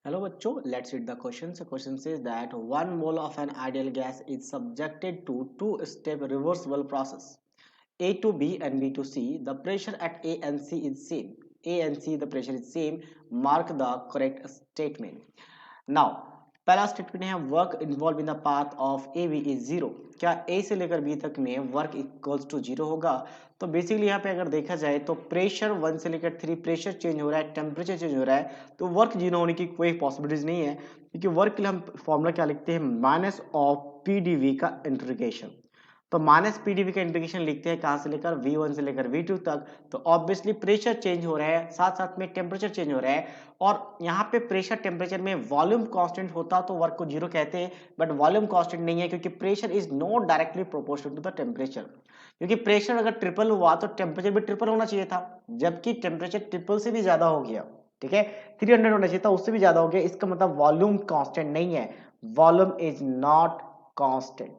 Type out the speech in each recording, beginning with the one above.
Hello बच्चों, let's read the question. So question says that 1 mole of an ideal gas is subjected to two-step reversible process A to B and B to C. The pressure at A and C is same. A and C the pressure is same. Mark the correct statement. Now पहला statement है work involve in the path of A B is zero. क्या A से लेकर B तक में work equals to zero होगा? तो basically यहाँ पे अगर देखा जाए तो प्रेशर 1 से लेकर 3 प्रेशर चेंज हो रहा है, टेम्परेचर चेंज हो रहा है, तो वर्क जीरो होने की कोई पॉसिबिलिटीज नहीं है, क्योंकि वर्क के लिए हम फॉर्मूला क्या लिखते हैं, minus of P D V का इंटीग्रेशन। तो माइनस पीडीवी का इंटीग्रेशन लिखते हैं कहां से लेकर V1 से लेकर V2 तक। तो ऑब्वियसली प्रेशर चेंज हो रहा है, साथ साथ में टेम्परेचर चेंज हो रहा है, और यहाँ पे प्रेशर टेम्परेचर में वॉल्यूम कांस्टेंट होता तो वर्क को जीरो कहते हैं, बट वॉल्यूम कांस्टेंट नहीं है, क्योंकि pressure is not directly proportional to the temperature. क्योंकि प्रेशर अगर ट्रिपल हुआ तो टेम्परेचर भी ट्रिपल होना चाहिए था, जबकि टेम्परेचर ट्रिपल से भी ज्यादा हो गया। ठीक है, 300 होना चाहिए था, उससे भी ज्यादा हो गया। इसका मतलब वॉल्यूम कांस्टेंट नहीं है, वॉल्यूम इज नॉट कांस्टेंट,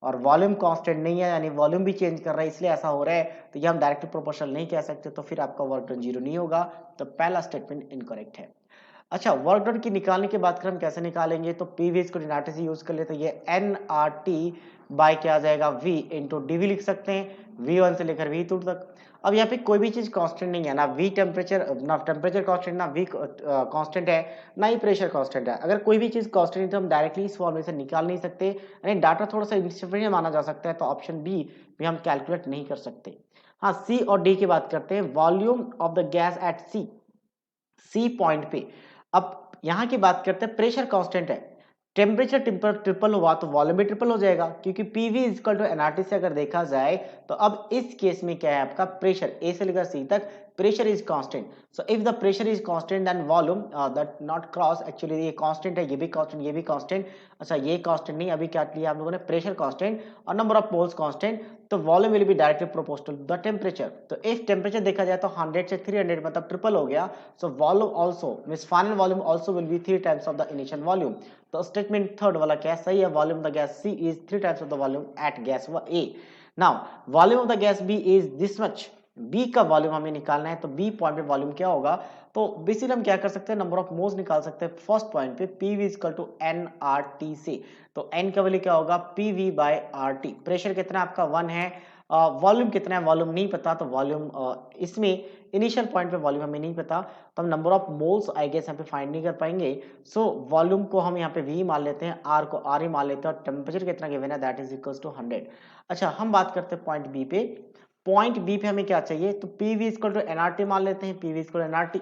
और वॉल्यूम कांस्टेंट नहीं है यानी वॉल्यूम भी चेंज कर रहा है, इसलिए ऐसा हो रहा है। तो ये हम डायरेक्टली प्रोपोर्शनल नहीं कह सकते, तो फिर आपका वर्क डन जीरो नहीं होगा। तो पहला स्टेटमेंट इनकरेक्ट है। अच्छा, वर्क डन की निकालने की बात करें हम कैसे निकालेंगे, तो पी वी इसको एनआरटी से यूज कर लेते हैं। ये एन आर टी बाय क्या आ जाएगा, वी इंटू डी वी लिख सकते हैं, V1 से लेकर V2 तक। अब यहाँ पे कोई भी चीज कांस्टेंट नहीं है, ना वी टेम्परेचर, ना टेम्परेचर कांस्टेंट, ना वी कांस्टेंट है, ना ही प्रेशर कांस्टेंट है। अगर कोई भी चीज कांस्टेंट है तो हम डायरेक्टली इस फॉर्मूले से निकाल नहीं सकते, यानी डाटा थोड़ा सा इनसफिशिएंट माना जा सकता है, तो ऑप्शन बी भी हम कैलकुलेट नहीं कर सकते। हाँ, सी और डी की बात करते हैं। Volume of the gas at C point पे। अब यहां की बात करते हैं, प्रेशर कांस्टेंट है, टेम्परेचर ट्रिपल हुआ तो वॉल्यूम भी ट्रिपल हो जाएगा, क्योंकि PV is equal to NRT से अगर देखा जाए तो अब इस केस में क्या है, आपका प्रेशर ए से लेकर सी तक pressure is constant. So if the pressure is constant then volume that not cross, actually ये कांस्टेंट है, ये भी कांस्टेंट, ये भी कांस्टेंट। अच्छा, ये कांस्टेंट नहीं, अभी क्या लिया आप लोगों ने, प्रेशर कांस्टेंट और नंबर ऑफ मोल्स कांस्टेंट, तो volume will be directly proportional to the temperature. तो इफ टेम्परेचर देखा जाए तो 100 से 300 मतलब ट्रिपल हो गया, so volume also means final volume also will be 3 times of the initial volume. तो स्टेटमेंट थर्ड वाला क्या सही है, volume of the gas C is 3 times of the volume at gas A. Now volume of the gas B is this much, B का volume हमें निकालना है, तो बी पॉइंट पे वॉल्यूम क्या होगा, तो बेसिकली हम क्या कर सकते हैं, नंबर ऑफ मोल्स निकाल सकते हैं फर्स्ट पॉइंट पे, PV is equal to N R T से। तो एन का वैल्यू क्या होगा, PV by R T. Pressure कितना आपका 1 है, वॉल्यूम कितना है, वॉल्यूम नहीं पता, तो वॉल्यूम इसमें इनिशियल पॉइंट पे वॉल्यूम हमें नहीं पता, तो हम number of moles I guess यहाँ पे फाइंड नहीं कर पाएंगे। सो वॉल्यूम को हम यहाँ पे V मान लेते हैं, R को R ही मान लेते हैं, और टेम्परेचर कितना गिवन है, दैट इज इक्वल्स टू 100। अच्छा, हम बात करते हैं पॉइंट बी पे। पॉइंट बी पे हमें क्या चाहिए, तो पीवी इक्वल टू एनआरटी मान लेते हैं, पीवी इक्वल टू एनआरटी।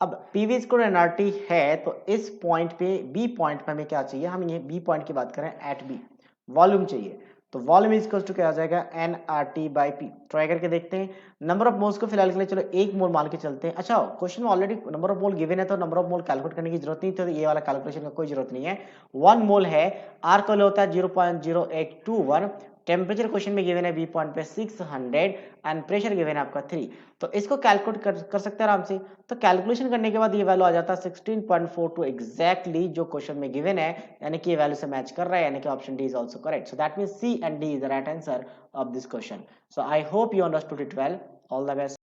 अब पीवी इक्वल टू एनआरटी है, तो इस पॉइंट पे, बी पॉइंट पे हमें क्या चाहिए, हम ये बी पॉइंट की बात करें, एट बी वॉल्यूम चाहिए। तो वॉल्यूम इक्वल टू क्या आ जाएगा, N R T by P. Try करके देखते हैं। नंबर ऑफ मोल्स को फिलहाल के लिए चलो एक मोल मान के चलते हैं। अच्छा, क्वेश्चन में already number of mole given है, तो नंबर ऑफ मोल कैलकुलेट करने की जरूरत नहीं, तो ये वाला कैलकुलेशन का कोई जरूरत नहीं है। 1 मोल है, आर का होता है 0.0821, टेम्परेचर क्वेश्चन में गिवन है बी पॉइंट पे 600, एंड प्रेशर गिवन है आपका 3। तो इसको कैलकुलेट कर सकते हैं आराम से। तो कैलकुलेशन करने के बाद ये वैल्यू आ जाता है 16.42 एग्जैक्टली जो क्वेश्चन में गिवन है, यानी कि ये वैल्यू से मैच कर रहा है, यानी कि option D is also correct. So that means C and D is the right answer of this question. So I hope you understood it well. All the best.